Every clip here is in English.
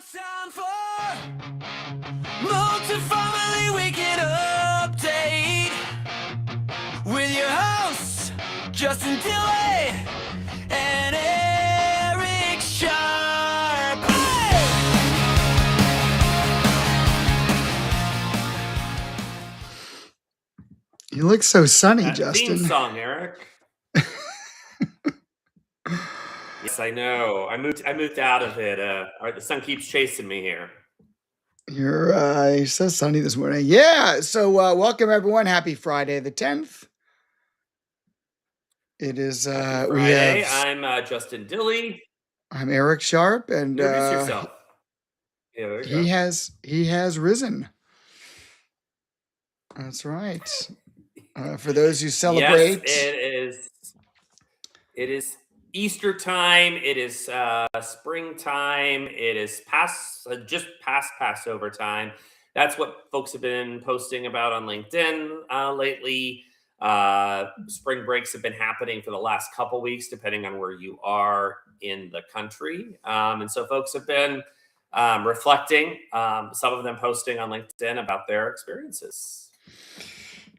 it's time for Multifamily Weekend Update with your hosts, Justin Dilley and Eric Sharp. Hey! You look so sunny, That Justin. theme song, Eric. Yes, I know. I moved out of it. The sun keeps chasing me here. You're so sunny this morning. Yeah. So welcome everyone. Happy Friday the 10th. It is Happy we Friday. have I'm Justin Dilley. I'm Eric Sharp, and Introduce yourself. Yeah, there you go. he has risen. That's right. For those who celebrate, Yes, it is Easter time. It is springtime. It is just past Passover time. That's what folks have been posting about on LinkedIn lately. Spring breaks have been happening for the last couple weeks, depending on where you are in the country. And so folks have been reflecting, some of them posting on LinkedIn about their experiences.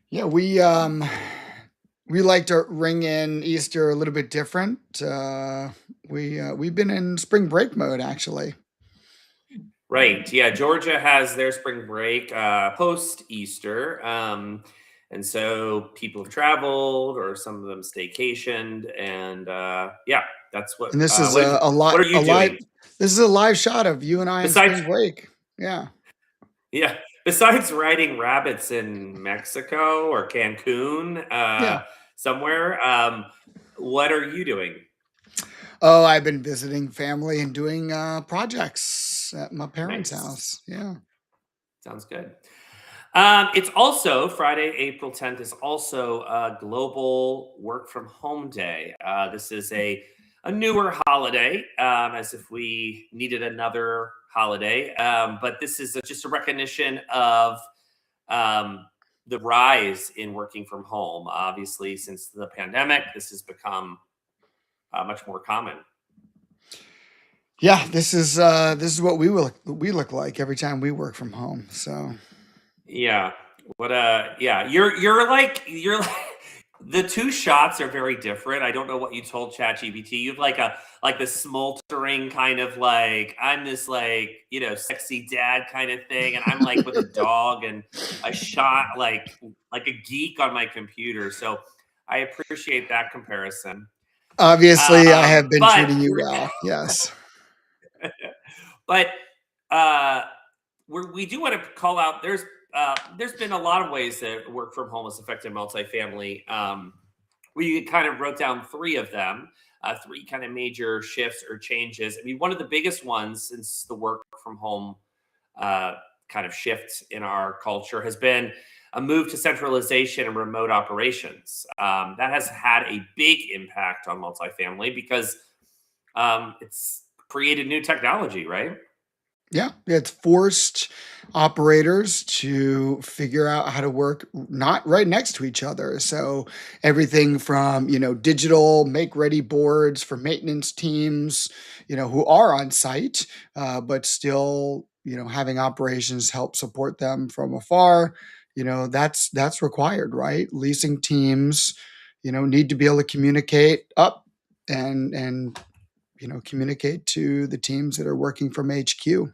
yeah, we like to ring in Easter a little bit different. We've been in spring break mode actually. Right. Yeah. Georgia has their spring break post Easter. And so people have traveled or some of them staycationed. And yeah, that's what. And this is What what are you doing? This is a live shot of you and I in spring break. Yeah. Yeah. Besides riding rabbits in Mexico or Cancun, somewhere, what are you doing? Oh, I've been visiting family and doing projects at my parents' Nice. house. Yeah. Sounds good. It's also Friday, April 10th is also Global Work from Home Day. This is a newer holiday, as if we needed another holiday. But this is just a recognition of the rise in working from home. Obviously, since the pandemic, this has become much more common. Yeah, this is what we look like every time we work from home. So Yeah. You're like the two shots are very different. I don't know what you told ChatGPT. You've like the smoldering kind of like I'm this like, sexy dad kind of thing, and I'm like with a dog and a shot like a geek on my computer. So I appreciate that comparison. obviously I have been treating you well. Yes. But we do want to call out there's been a lot of ways that work from home has affected multifamily. We kind of wrote down three of them, three kind of major shifts or changes. I mean, one of the biggest ones since the work from home kind of shift in our culture has been a move to centralization and remote operations. That has had a big impact on multifamily because it's created new technology, right? Yeah, it's forced operators to figure out how to work not right next to each other. So everything from, digital make ready boards for maintenance teams, who are on site, but still, having operations help support them from afar. That's required, right? Leasing teams, need to be able to communicate up and communicate to the teams that are working from HQ.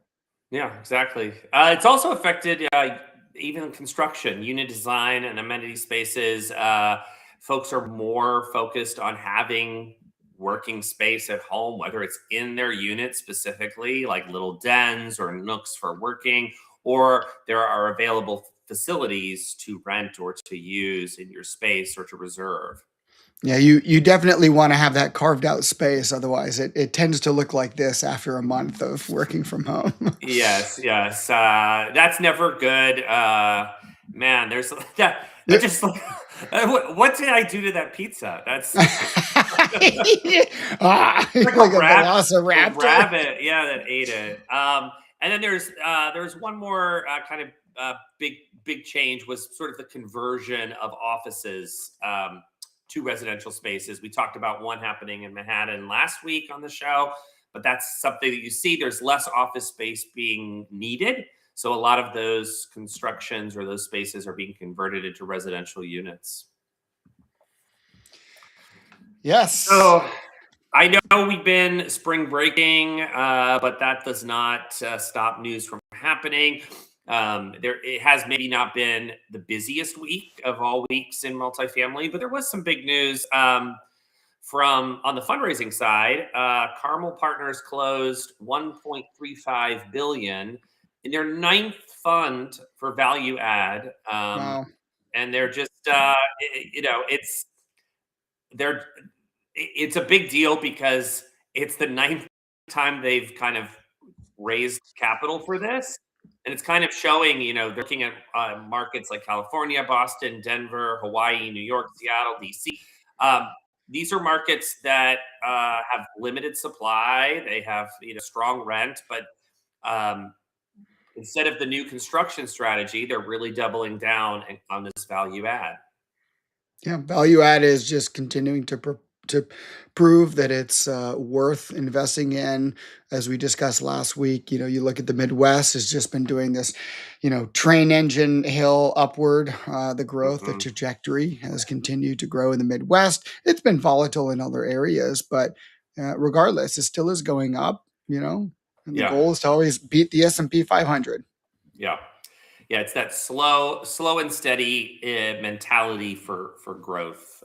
Yeah, exactly. It's also affected even construction, unit design, and amenity spaces. Folks are more focused on having working space at home, whether it's in their unit specifically, like little dens or nooks for working, or there are available facilities to rent or to use in your space or to reserve. Yeah, you definitely want to have that carved out space. Otherwise, it tends to look like this after a month of working from home. Yes. That's never good. Man, there's that. I just like, what did I do to that pizza? That's like like a velociraptor. a rabbit, yeah, that ate it. And then there's one more kind of big change was sort of the conversion of offices to residential spaces. We talked about one happening in Manhattan last week on the show, but that's something that you see. There's less office space being needed. So a lot of those constructions or those spaces are being converted into residential units. Yes. So I know we've been spring breaking, but that does not stop news from happening. It has maybe not been the busiest week of all weeks in multifamily, but there was some big news from on the fundraising side. Carmel Partners closed 1.35 billion in their ninth fund for value add, Wow. and they're just they're it's a big deal because it's the ninth time they've kind of raised capital for this. And it's kind of showing, they're looking at markets like California, Boston, Denver, Hawaii, New York, Seattle, DC. Um, these are markets that have limited supply. They have, strong rent, but um, instead of the new construction strategy, they're really doubling down on this value add. Yeah, value add is just continuing to prove that it's worth investing in. As we discussed last week, you look at the Midwest has just been doing this, train engine hill upward. The growth, the Mhm. trajectory has continued to grow in the Midwest. It's been volatile in other areas, but regardless, it still is going up. And the Yeah, goal is to always beat the S&P 500. yeah. Yeah, it's that slow and steady mentality for growth.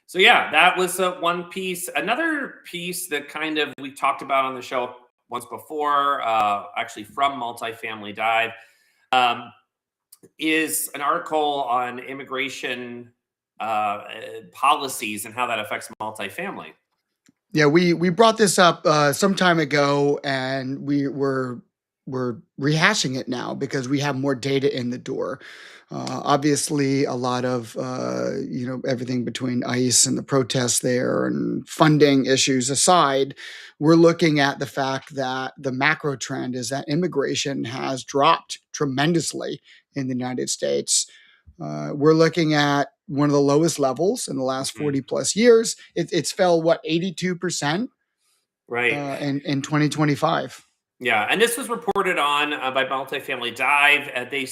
So yeah, that was one piece. Another piece that kind of we talked about on the show once before, actually from Multifamily Dive, um, is an article on immigration policies and how that affects multifamily. Yeah, we brought this up some time ago, and we're rehashing it now because we have more data in the door. Obviously, a lot of everything between ICE and the protests there and funding issues aside, we're looking at the fact that the macro trend is that immigration has dropped tremendously in the United States. We're looking at one of the lowest levels in the last Mhm. 40 plus years. It's fell, what, 82% Right. in 2025. Yeah, and this was reported on by Multifamily Dive. They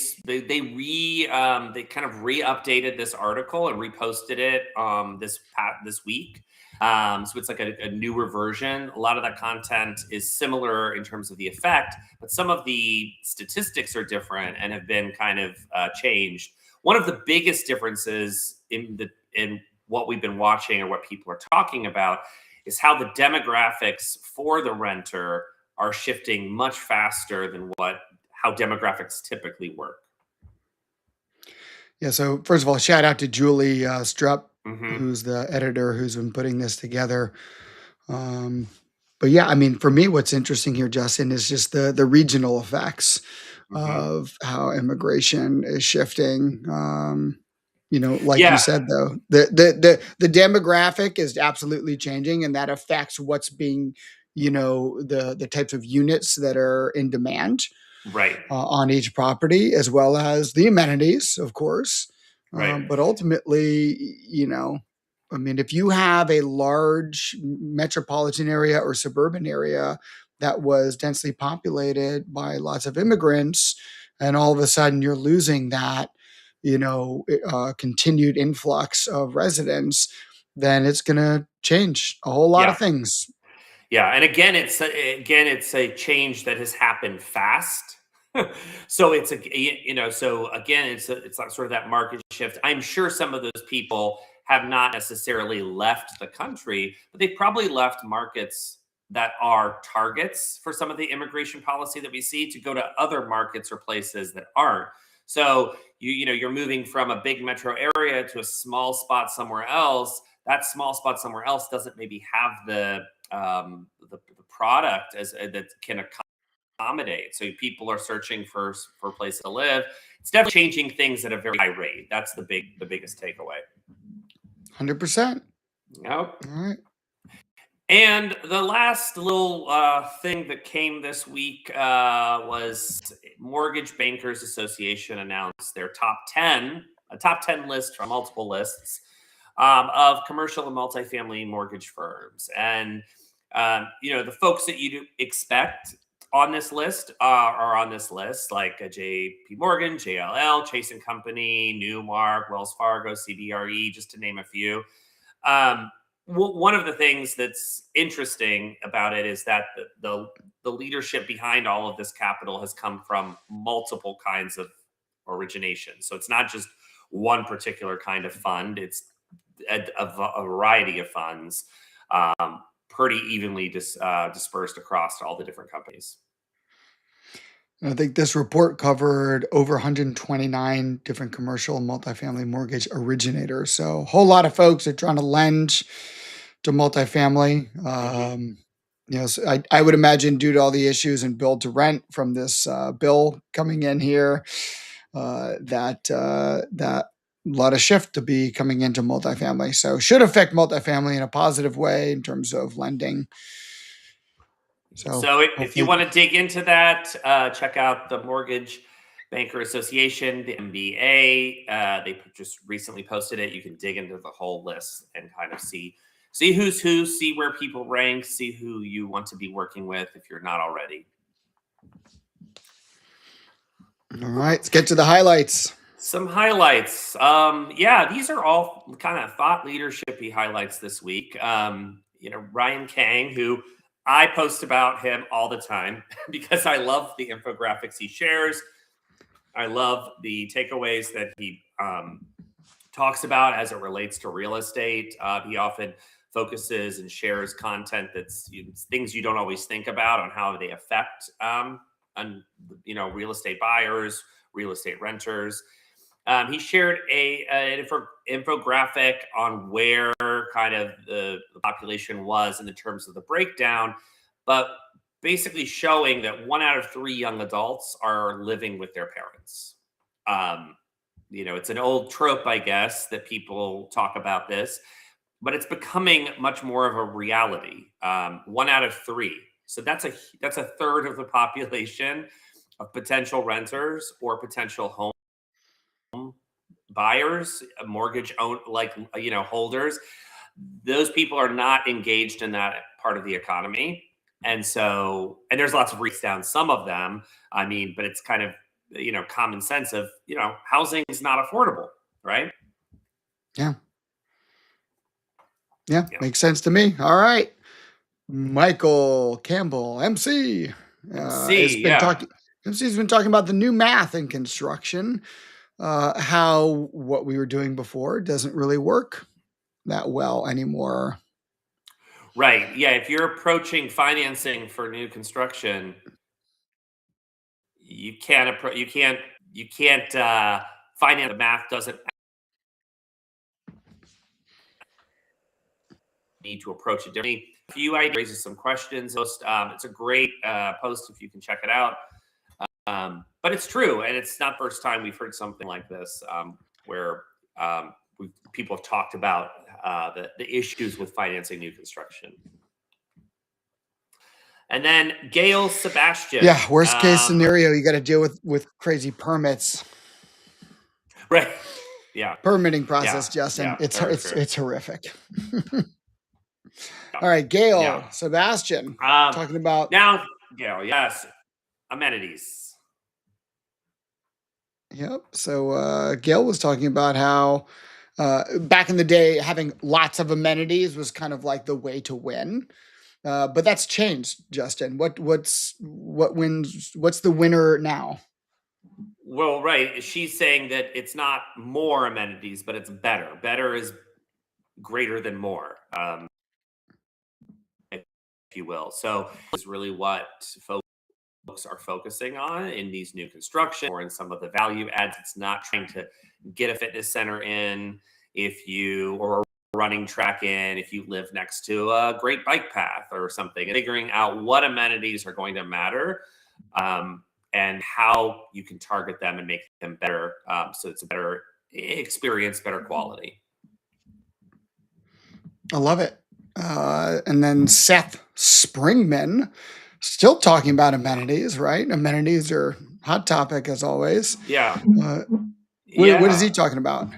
kind of re-updated this article and reposted it this week. So it's like a newer version. A lot of that content is similar in terms of the effect, but some of the statistics are different and have been kind of changed. One of the biggest differences in what we've been watching or what people are talking about is how the demographics for the renter are shifting much faster than how demographics typically work. Yeah. So first of all, shout out to Julie Strupp, Hmm. who's the editor who's been putting this together. Um, but yeah, I mean, for me, what's interesting here, Justin, is just the regional effects Hmm. of how immigration is shifting. Like you Yeah, said, though, the demographic is absolutely changing, and that affects what's being, the types of units that are in demand right, on each property, as well as the amenities, of course. right, But ultimately, I mean, if you have a large metropolitan area or suburban area that was densely populated by lots of immigrants, and all of a sudden you're losing that, continued influx of residents, then it's going to change a whole lot yeah, of things. yeah. And again, it's a change that has happened fast. So so again, it's like sort of that market shift. I'm sure some of those people have not necessarily left the country, but they probably left markets that are targets for some of the immigration policy that we see to go to other markets or places that aren't. So you're moving from a big metro area to a small spot somewhere else. That small spot somewhere else doesn't maybe have the product that can accommodate. So people are searching for a place to live. It's definitely changing things at a very high rate. That's the biggest takeaway. 100%. Yep. All right. And the last little thing that came this week was Mortgage Bankers Association announced their top 10 list from multiple lists of commercial and multifamily mortgage firms. And The folks that you expect on this list are on this list, like a J.P. Morgan, JLL, Chase and Company, Newmark, Wells Fargo, CBRE, just to name a few. Um, One of the things that's interesting about it is that the leadership behind all of this capital has come from multiple kinds of origination. So it's not just one particular kind of fund; it's a variety of funds, pretty evenly dispersed across all the different companies. I think this report covered over 129 different commercial and multifamily mortgage originators. So a whole lot of folks are trying to lend to multifamily. Hmm. So I would imagine due to all the issues in build to rent from this bill coming in here, that a lot of shift to be coming into multifamily. So should affect multifamily in a positive way in terms of lending. So So if you hopefully, want to dig into that, check out the Mortgage Banker Association, the MBA. They just recently posted it. You can dig into the whole list and kind of see who's who, see where people rank, see who you want to be working with if you're not already. all right, let's get to the highlights. Some highlights. These are all kind of thought leadershipy highlights this week. Ryan Kang, who I post about him all the time because I love the infographics he shares. I love the takeaways that he talks about as it relates to real estate. He often focuses and shares content that's things you don't always think about on how they affect real estate buyers, real estate renters. He shared an infographic on where kind of the population was in the terms of the breakdown, but basically showing that 1 out of 3 young adults are living with their parents. It's an old trope, I guess, that people talk about this, but it's becoming much more of a reality. 1 out of 3. So that's a third of the population of potential renters or potential home buyers, mortgage holders. Those people are not engaged in that part of the economy. And there's lots of reasons down some of them. But it's kind of, common sense of, housing is not affordable, right? Yeah. Yeah. Makes sense to me. All right. Michael Campbell, MC, has MC, been yeah. talking. MC's been talking about the new math in construction, how what we were doing before doesn't really work that well anymore. Right. Yeah. If you're approaching financing for new construction, you can't finance. The math doesn't need to approach it differently. A few ideas, raises some questions. It's a great post if you can check it out. But it's true, and it's not the first time we've heard something like this, where people have talked about the issues with financing new construction. And then Gail Sebastian. Yeah, worst case scenario, you got to deal with crazy permits. Right. Yeah. Permitting process, Yeah. Justin. Yeah. It's horrific. All right, Gail Yeah. Sebastian, talking about now. Gail, yes, amenities. Yep. So Gail was talking about how back in the day, having lots of amenities was kind of like the way to win. But that's changed, Justin. What's the winner now? Well, right. She's saying that it's not more amenities, but it's better. Better is greater than more, if you will. So it's really what folks are focusing on in these new construction or in some of the value adds. It's not trying to get a fitness center in or a running track in if you live next to a great bike path or something, and figuring out what amenities are going to matter, and how you can target them and make them better, so it's a better experience, better quality. I love it. And then Seth Springman, still talking about amenities, right? Amenities are hot topic as always. Yeah. What is he talking about?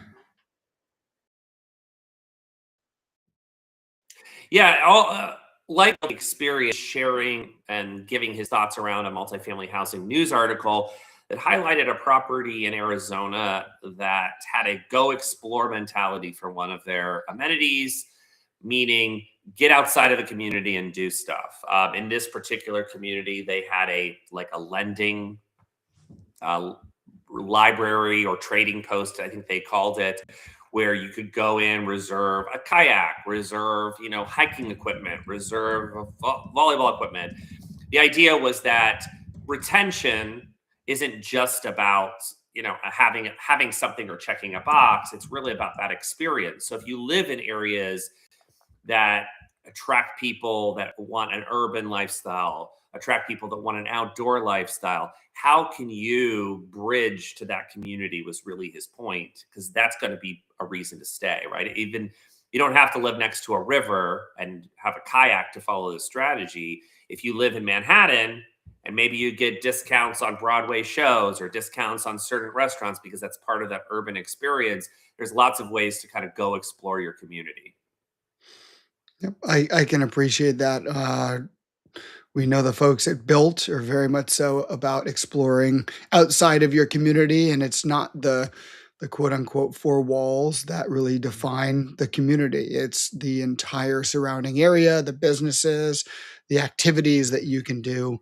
Yeah. like experience sharing and giving his thoughts around a multifamily housing news article that highlighted a property in Arizona that had a go explore mentality for one of their amenities, meaning get outside of the community and do stuff. In this particular community, they had a lending uh, library or trading post, I think they called it, where you could go in, reserve a kayak, reserve, hiking equipment, reserve volleyball equipment. The idea was that retention isn't just about, having something or checking a box. It's really about that experience. So if you live in areas that attract people that want an urban lifestyle, attract people that want an outdoor lifestyle. How can you bridge to that community was really his point, because that's going to be a reason to stay, right? Even you don't have to live next to a river and have a kayak to follow the strategy. If you live in Manhattan and maybe you get discounts on Broadway shows or discounts on certain restaurants because that's part of that urban experience, there's lots of ways to kind of go explore your community. Yep, I can appreciate that. We know the folks at Built are very much so about exploring outside of your community, and it's not the quote unquote four walls that really define the community. It's the entire surrounding area, the businesses, the activities that you can do.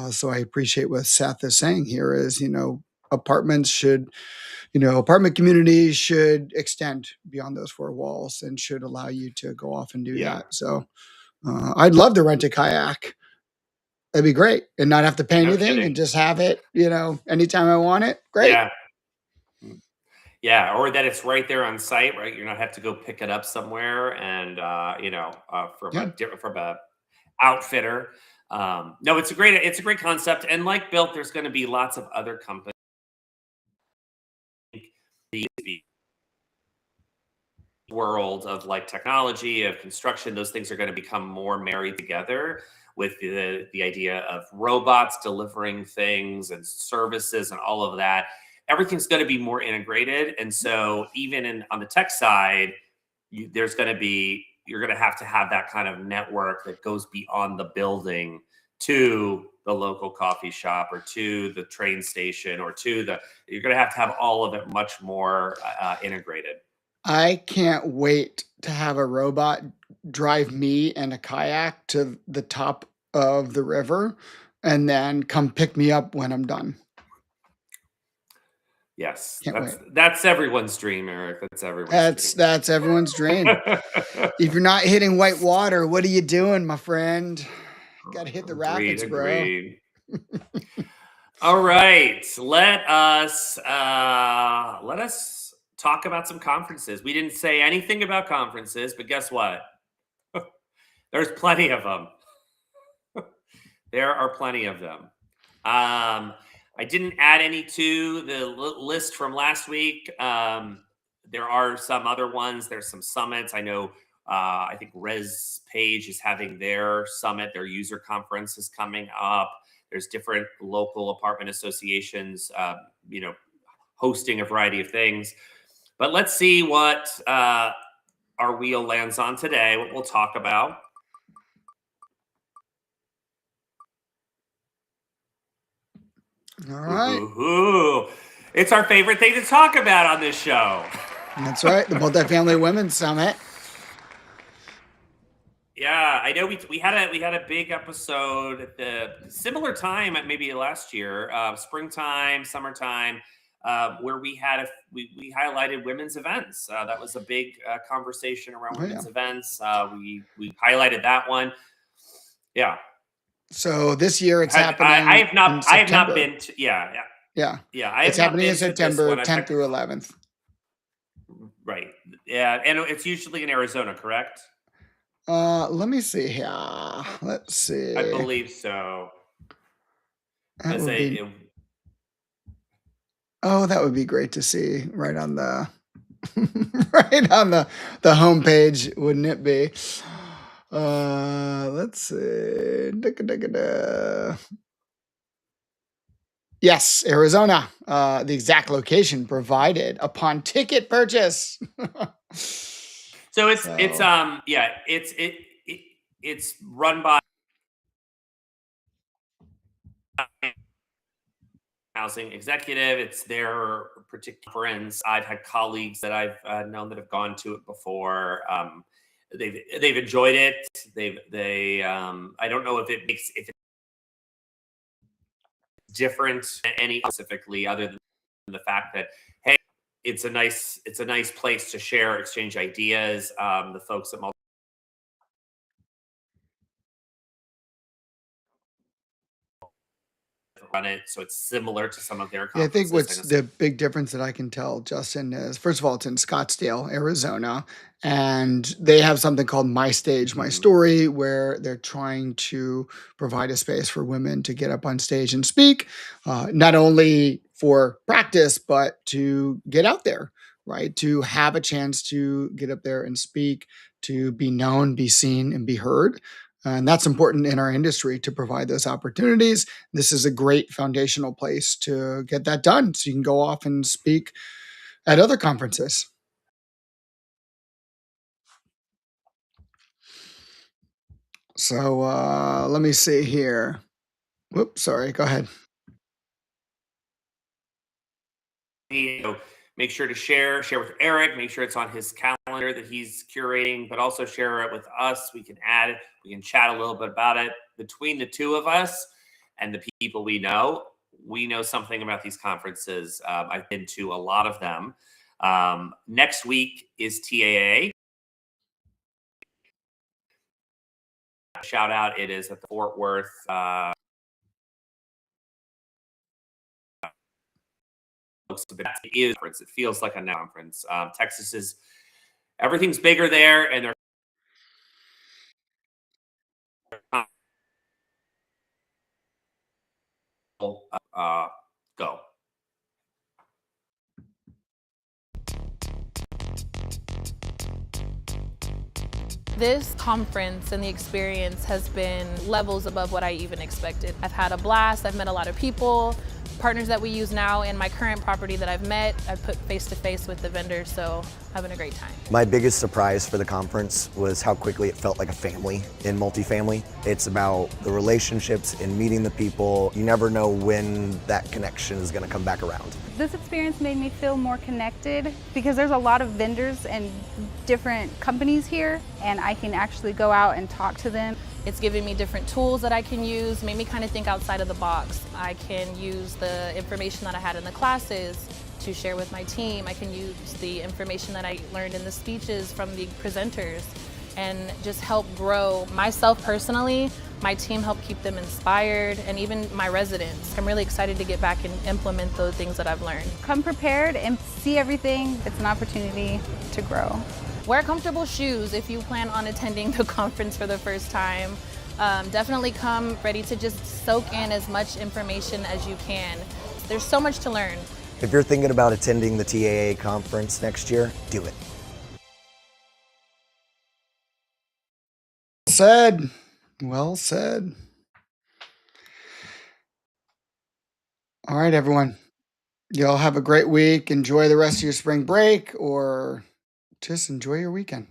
So I appreciate what Seth is saying here is, apartments should, apartment communities should extend beyond those four walls and should allow you to go off and do Yeah, that. So I'd love to rent a kayak. That'd be great, and not have to pay no anything and kidding. just have it, anytime I want it. Great. Yeah. Yeah, or that it's right there on site, right? You don't have to go pick it up somewhere, and Yeah. from a outfitter. No, it's a great concept, and like Built, there's going to be lots of other companies. The world of like technology, of construction, those things are going to become more married together with the idea of robots delivering things and services and all of that. Everything's going to be more integrated, and so even on the tech side, you're going to have that kind of network that goes beyond the building to the local coffee shop or to the train station or you're going to have all of it much more integrated. I can't wait to have a robot drive me and a kayak to the top of the river and then come pick me up when I'm done. Yes, Can't wait. that's everyone's dream, Eric. That's everyone's That's dream. that's everyone's dream. If you're not hitting white water, what are you doing, my friend? Got to hit the Agreed, rapids, bro. agreed. All right, let us talk about some conferences. We didn't say anything about conferences, but guess what? There's plenty of them. There are plenty of them. I didn't add any to the list from last week. There are some other ones. There's some summits. I know. I think ResPage is having their summit. Their user conference is coming up. There's different local apartment associations, hosting a variety of things. But let's see what our wheel lands on today. What we'll talk about. All right. Ooh, it's our favorite thing to talk about on this show. That's right. The Multifamily Women's Summit. Yeah, I know we had a big episode at the similar time at maybe last year, springtime, summertime, where we highlighted women's events. That was a big conversation around Oh, yeah. women's events. We highlighted that one. Yeah. So this year it's happening I have in not September. been to, yeah. Yeah. I It's have not happening in been to this September one. 10th through 11th. Right. Yeah, and it's usually in Arizona, correct? Let me see here. Let's see. I believe so. That As would a be, that would be great to see right on the right on the homepage, wouldn't it be? Let's see. Yes, Arizona. The exact location provided upon ticket purchase. So it's So- it's it's run by housing executive. It's their particular friends. I've had colleagues that I've known that have gone to it before. They've enjoyed it. I don't know if if it's different any specifically other than the fact that, hey, it's a nice place to share, exchange ideas. The folks at run it, so it's similar to some of their Yeah, I think conferences. I what's know the big difference that I can tell, Justin, is first of all, it's in Scottsdale, Arizona, and they have something called My Stage, My Mhm. Story, where they're trying to provide a space for women to get up on stage and speak, not only for practice, but to get out there, right? To have a chance to get up there and speak, to be known, be seen, and be heard. And that's important in our industry to provide those opportunities. This is a great foundational place to get that done so you can go off and speak at other conferences. So let me see here. Whoops, sorry, go ahead. Make sure to share with Eric, make sure it's on his calendar that he's curating, but also share it with us. We can add it, we can chat a little bit about it. Between the two of us and the people we know something about these conferences. I've been to a lot of them. Next week is TAA. Shout out, it is at the Fort Worth it feels like a conference. Texas is everything's bigger there, and they're uh, go. This conference and the experience has been levels above what I even expected. I've had a blast, I've met a lot of people, partners that we use now in my current property that I've met. I've put face to face with the vendors, so having a great time. My biggest surprise for the conference was how quickly it felt like a family in multifamily. It's about the relationships and meeting the people. You never know when that connection is going to come back around. This experience made me feel more connected because there's a lot of vendors and different companies here, and I can actually go out and talk to them. It's given me different tools that I can use, made me kind of think outside of the box. I can use the information that I had in the classes to share with my team. I can use the information that I learned in the speeches from the presenters and just help grow myself personally. My team help keep them inspired, and even my residents. I'm really excited to get back and implement those things that I've learned. Come prepared and see everything. It's an opportunity to grow. Wear comfortable shoes if you plan on attending the conference for the first time. Definitely come ready to just soak in as much information as you can. There's so much to learn. If you're thinking about attending the TAA conference next year, do it. Said. Well said. All right, everyone. Y'all have a great week. Enjoy the rest of your spring break or just enjoy your weekend.